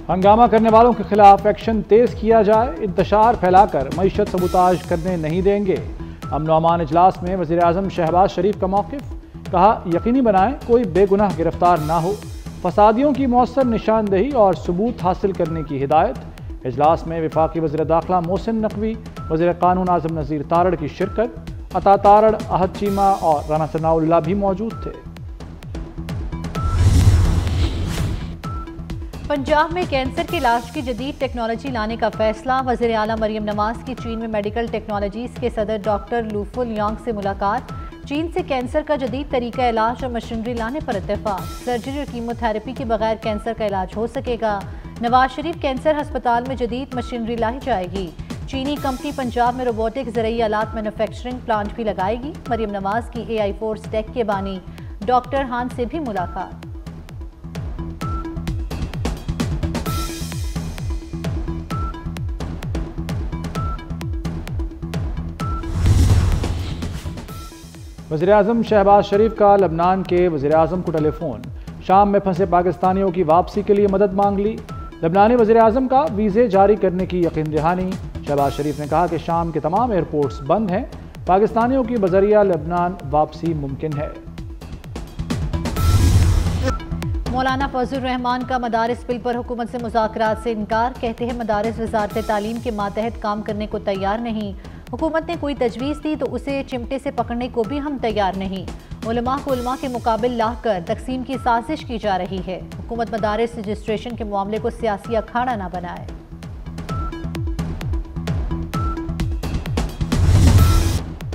हंगामा करने वालों के खिलाफ एक्शन तेज किया जाए, इंतशार फैलाकर मईशत सबूताज करने नहीं देंगे। अमन अमान इजलास में वज़ीर आज़म शहबाज शरीफ का मौक़िफ़, कहा यकीनी बनाएं कोई बेगुनाह गिरफ्तार ना हो, फसादियों की मौसर निशानदेही और सबूत हासिल करने की हिदायत। इजलास में वफाकी वज़ीर दाखिला मोहसिन नकवी, वज़ीर कानून आज़म नज़ीर तारड़ की शिरकत, अता तारड़, अहद चीमा और राना सनाउल्लाह भी मौजूद थे। पंजाब में कैंसर के इलाज की जदीद टेक्नोलॉजी लाने का फैसला। वज़ीर आला मरियम नवाज की चीन में मेडिकल टेक्नोलॉजीज़ के सदर डॉक्टर लू फुलियांग से मुलाकात। चीन से कैंसर का जदीद तरीका इलाज और मशीनरी लाने पर इत्तेफाक। सर्जरी और कीमोथेरेपी के बगैर कैंसर का इलाज हो सकेगा। नवाज शरीफ कैंसर अस्पताल में जदीद मशीनरी लाई जाएगी। चीनी कंपनी पंजाब में रोबोटिक ज़रूरी आलात मैन्युफैक्चरिंग प्लांट भी लगाएगी। मरियम नवाज की AI फोर्स टेक के बानी डॉक्टर हान से भी मुलाकात। वज़ीर आज़म शहबाज शरीफ का लबनान के वज़ीर आज़म को टेलीफोन, शाम में फंसे पाकिस्तानियों की वापसी के लिए मदद मांग ली। लबनानी वज़ीर आज़म का वीज़े जारी करने की यकीन दहानी। शहबाज शरीफ ने कहा कि शाम के तमाम एयरपोर्ट्स बंद हैं, पाकिस्तानियों की बज़रिया लबनान वापसी मुमकिन है। मौलाना फजलुर रहमान का मदारिस बिल पर हुकूमत से मुज़ाकरात से इनकार। कहते हैं मदारिस वज़ारत तालीम के मातहत काम करने को तैयार नहीं। हुकूमत ने कोई तजवीज़ दी तो उसे चिमटे से पकड़ने को भी हम तैयार नहीं। उलमा को उलमा के मुकाबिल लाकर तकसीम की साजिश की जा रही है। हुकूमत मदारिस रजिस्ट्रेशन के मामले को सियासी अखाड़ा न बनाए।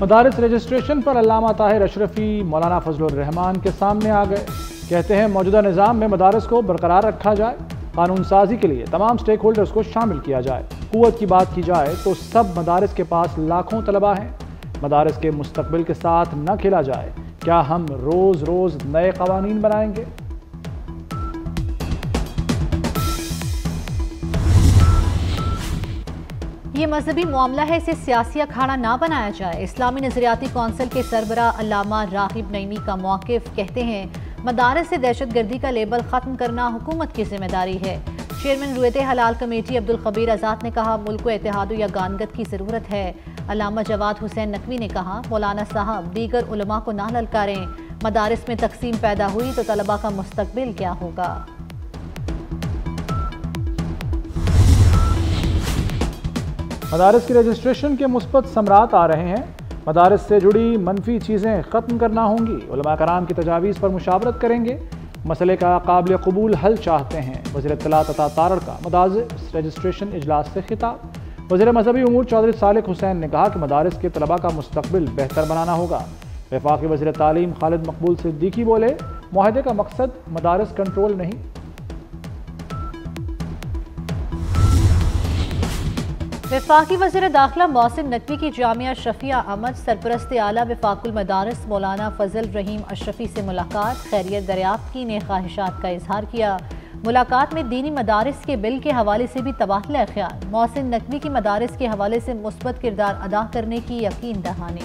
मदारिस रजिस्ट्रेशन पर अल्लामा ताहिर अशरफी मौलाना फजलुर रहमान के सामने आ गए। कहते हैं मौजूदा निज़ाम में मदारिस को बरकरार रखा जाए, कानून साजी के लिए तमाम स्टेक होल्डर्स को शामिल किया जाए। कुव्वत की बात की जाए तो सब मदारिस के पास लाखों तलबा हैं। मदारिस के मुस्तकबिल के साथ न खेला जाए। क्या हम रोज़ रोज़ नए कवानीन बनाएंगे? ये मजहबी मामला है, इसे सियासी अखाड़ा ना बनाया जाए। इस्लामी नजरियाती कौंसिल के सरबरा अल्लामा राहिब नईमी का मौक़िफ़, कहते हैं मदारिस से दहशतगर्दी का लेबल ख़त्म करना हुकूमत की जिम्मेदारी है। चेयरमैन रुयत हलाल कमेटी अब्दुल खबीर आज़ाद ने कहा मुल्क को इत्तेहाद या गानगत की ज़रूरत है। अल्लामा जवाद हुसैन नकवी ने कहा मौलाना साहब दीगर उलमा को ना ललकारें, मदारिस में तकसीम पैदा हुई तो तलबा का मुस्तकबिल क्या होगा। मदारिस की रजिस्ट्रेशन के मुस्बत समरात आ रहे हैं। मदारिस से जुड़ी मनफी चीज़ें ख़त्म करना होंगी। उलमा कराम की तजावीज़ पर मुशावरत करेंगे। मसले का काबिल कबूल हल चाहते हैं। वज़ीर इत्तलात अता तारड़ का मदारिस रजिस्ट्रेशन इजलास से खिताब। वज़ीर मजहबी उमूर चौधरी सालिक हुसैन ने कहा कि मदारिस के तलबा का मुस्तकबिल बेहतर बनाना होगा। वफाकी वज़ीर तालीम खालिद मकबूल सिद्दीकी बोले मुआहदे का मकसद मदारिस कंट्रोल नहीं। वफाकी वज़ीर दाखिला मोहसिन नकवी की जामिया शफिया अहमद सरपरस्त आला वफाकुल मदारिस मौलाना फजल रहीम अशरफी से मुलाकात। खैरियत दरियाफ्त की, ने ख्वाहिशात का इजहार किया। मुलाकात में दीनी मदारिस के बिल के हवाले से भी तबादला ख्याल। मोहसिन नकवी की मदारिस के हवाले से मुस्बत किरदार अदा करने की यकीन दहानी।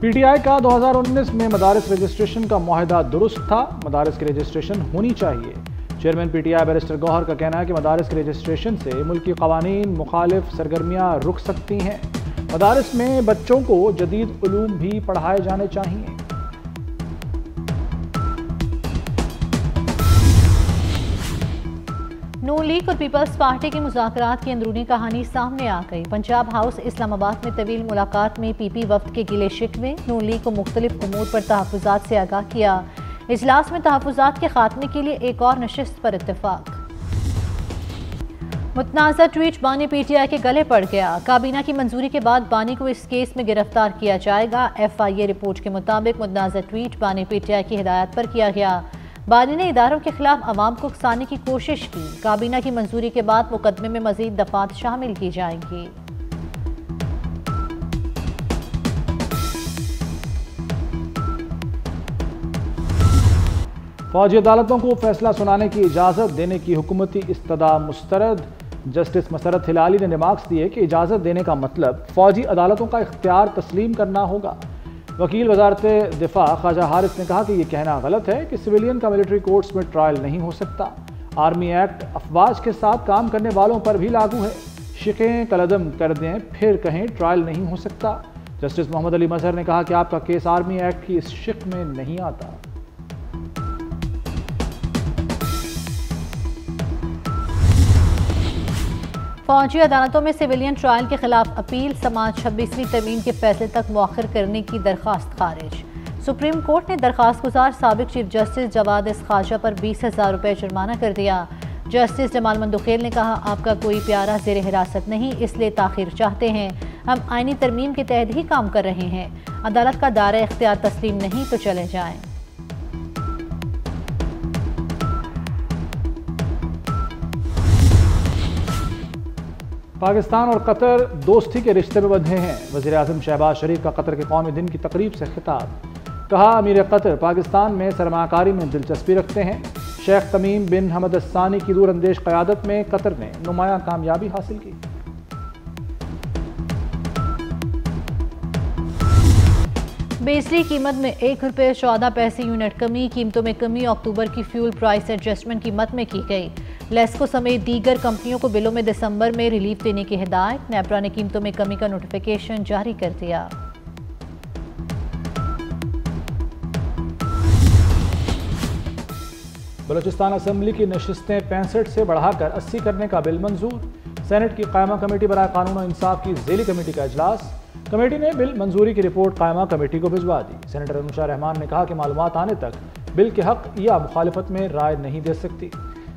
PTI का 2019 में मदारिस रजिस्ट्रेशन का मुआहदा दुरुस्त था। मदारिस की रजिस्ट्रेशन होनी चाहिए। चेयरमैन PTI बैरिस्टर गौहर का कहना है कि मदारिस के रजिस्ट्रेशन से मुल्की कवानीन मुखालिफ सरगर्मियाँ रुक सकती हैं। मदारिस में बच्चों को जदीद उलूम भी पढ़ाए जाने चाहिए। नून लीग और पीपल्स पार्टी के मुज़ाकरात की अंदरूनी कहानी सामने आ गई। पंजाब हाउस इस्लामाबाद में तवील मुलाकात में PP वफ्द के गिले शिकवे। नून लीग को मुख्तलिफ उमूर पर तहफ़्फ़ुज़ात से आगाह किया। इजलास में तहफ़्फ़ुज़ात के खात्मे के लिए एक और नशिस्त पर इत्तेफाक। मुतनाज़ा ट्वीट बानी PTI के गले पड़ गया। काबीना की मंजूरी के बाद बानी को इस केस में गिरफ्तार किया जाएगा। FIA रिपोर्ट के मुताबिक मुतनाज़ा ट्वीट बानी PTI की हिदायत पर किया गया। बानी ने इदारों के खिलाफ अवाम को उकसाने की कोशिश की। काबीना की मंजूरी के बाद मुकदमे में मजीद दफात शामिल की जाएंगी। फौजी अदालतों को फैसला सुनाने की इजाज़त देने की हुकूमती इस्तदा मुस्तरद। जस्टिस मसरत हिलाली ने रिमार्क्स दिए कि इजाज़त देने का मतलब फौजी अदालतों का इख्तियार तस्लीम करना होगा। वकील वजारत दिफा ख्वाजा हारिस ने कहा कि यह कहना गलत है कि सिविलियन का मिलिट्री कोर्ट्स में ट्रायल नहीं हो सकता। आर्मी एक्ट अफवाज के साथ काम करने वालों पर भी लागू है। शिकें कलदम कर दें फिर कहें ट्रायल नहीं हो सकता। जस्टिस मोहम्मद अली मजहर ने कहा कि आपका केस आर्मी एक्ट की इस शिक में नहीं आता। फौजी अदालतों में सिविलियन ट्रायल के खिलाफ अपील समाज 26वीं तरमीम के फैसले तक मौखर करने की दरखास्त खारिज। सुप्रीम कोर्ट ने दरखास्त गुजार साबिक चीफ जस्टिस जवाद एस खाजा पर 20,000 रुपये जुर्माना कर दिया। जस्टिस जमाल मंदुखेल ने कहा, आपका कोई प्यारा ज़ेर हिरासत नहीं, इसलिए ताख़ीर चाहते हैं। हम आईनी तरमीम के तहत ही काम कर रहे हैं। अदालत का दायरा इख्तियार तस्लीम नहीं तो चले जाएं। पाकिस्तान और कतर दोस्ती के रिश्ते में बंधे हैं। वज़ीर आज़म शहबाज शरीफ का कतर के कौमी दिन की तकरीब से खिताब। कहा, अमीर कतर पाकिस्तान में सरमाकारी में दिलचस्पी रखते हैं। शेख तमीम बिन हमद अस्सानी की दूरअंदेश क़यादत में कतर ने नुमायां कामयाबी हासिल की। बिजली कीमत में 1 रुपये 14 पैसे यूनिट कमी। कीमतों में कमी अक्टूबर की फ्यूल प्राइस एडजस्टमेंट कीमत में की गई। लेस्को समेत दीगर कंपनियों को बिलों में दिसंबर में रिलीफ देने की हिदायत। नेपरा ने कीमतों में कमी का नोटिफिकेशन जारी कर दिया। बलूचिस्तान असम्बली की नशिस्तें 65 से बढ़ाकर 80 करने का बिल मंजूर। सेनेट की कायमा कमेटी बराए कानून और इंसाफ की ज़ेली कमेटी का इजलास। कमेटी ने बिल मंजूरी की रिपोर्ट कायमा कमेटी को भिजवा दी। सेनेटर अनुशा रहमान ने कहा कि मालूमात आने तक बिल के हक या मुखालिफत में राय नहीं दे सकती।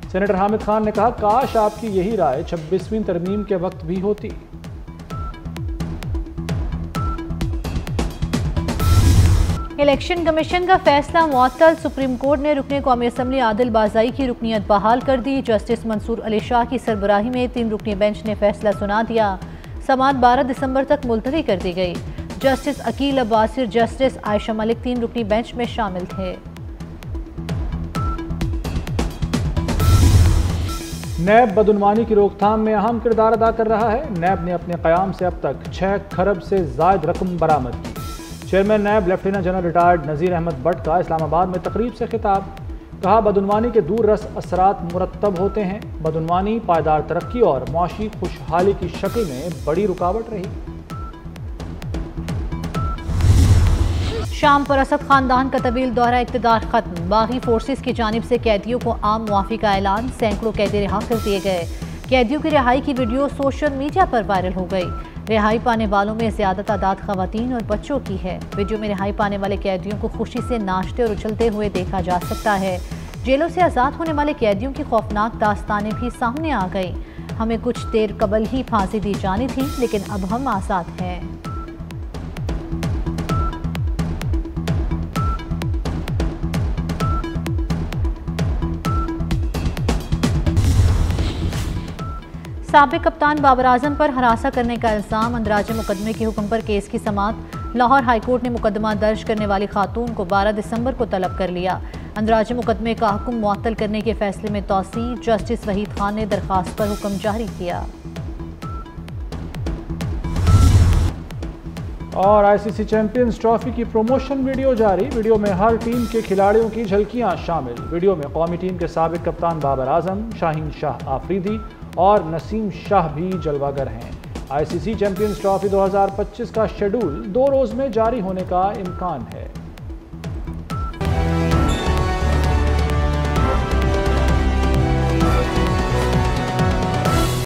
सेनेटर हामिद खान ने कहा, काश आपकी यही राय 26वीं तरमीम के वक्त भी होती। इलेक्शन कमीशन का फैसला मुअत्तल। सुप्रीम कोर्ट ने रुकने कौमी असम्बली आदिल बाज़ाई की रुकनियत बहाल कर दी। जस्टिस मंसूर अली शाह की सरबराही में 3 रुकनी बेंच ने फैसला सुना दिया। समाअत 12 दिसंबर तक मुलतवी कर दी गई। जस्टिस अकील अब्बासी और जस्टिस आयशा मलिक 3 रुकनी बेंच में शामिल थे। नैब बदउनवानी की रोकथाम में अहम किरदार अदा कर रहा है। नैब ने अपने क़याम से अब तक 6 खरब से ज़ायद रकम बरामद की। चेयरमैन नैब लेफ्टिनेंट जनरल रिटायर्ड नज़ीर अहमद भट्ट का इस्लामाबाद में तकरीब से खिताब। कहा, बदउनवानी के दूर रस असरात मुरतब होते हैं। बदउनवानी पायदार तरक्की और मुआशी खुशहाली की शक्ल में बड़ी रुकावट रही। शाम पर असद खानदान का तवील दौरा इक़्तिदार खत्म। बागी फोर्सेस की जानिब से कैदियों को आम मुआफ़ी का ऐलान। सैकड़ों कैदी रिहा कर दिए गए। कैदियों की रिहाई की वीडियो सोशल मीडिया पर वायरल हो गई। रिहाई पाने वालों में ज़्यादा तादाद ख़वातीन और बच्चों की है। वीडियो में रिहाई पाने वाले कैदियों को खुशी से नाचते और उछलते हुए देखा जा सकता है। जेलों से आज़ाद होने वाले कैदियों की खौफनाक दास्तानें भी सामने आ गई। हमें कुछ देर कबल ही फांसी दी जानी थी, लेकिन अब हम आज़ाद हैं। साबिक कप्तान बाबर आजम पर हरासा करने का इल्ज़ाम। अंदराज मुकदमे के हुक्म पर केस की समाअत। लाहौर हाईकोर्ट ने मुकदमा दर्ज करने वाली खातून को 12 दिसंबर को तलब कर लिया। अंदराज मुकदमे का हुक्म मुअत्तल करने के फैसले में तौसी। जस्टिस वहीद खान ने दरखास्त पर हुक्म जारी किया। और आईसीसी चैंपियंस ट्रॉफी की प्रमोशन वीडियो जारी। वीडियो में हर टीम के खिलाड़ियों की झलकियां शामिल। वीडियो में कौमी टीम के साबिक कप्तान बाबर आजम, शाहीन शाह आफरीदी और नसीम शाह भी जलवागर हैं। आईसीसी चैंपियंस ट्रॉफी 2025 का शेड्यूल 2 रोज में जारी होने का इम्कान है।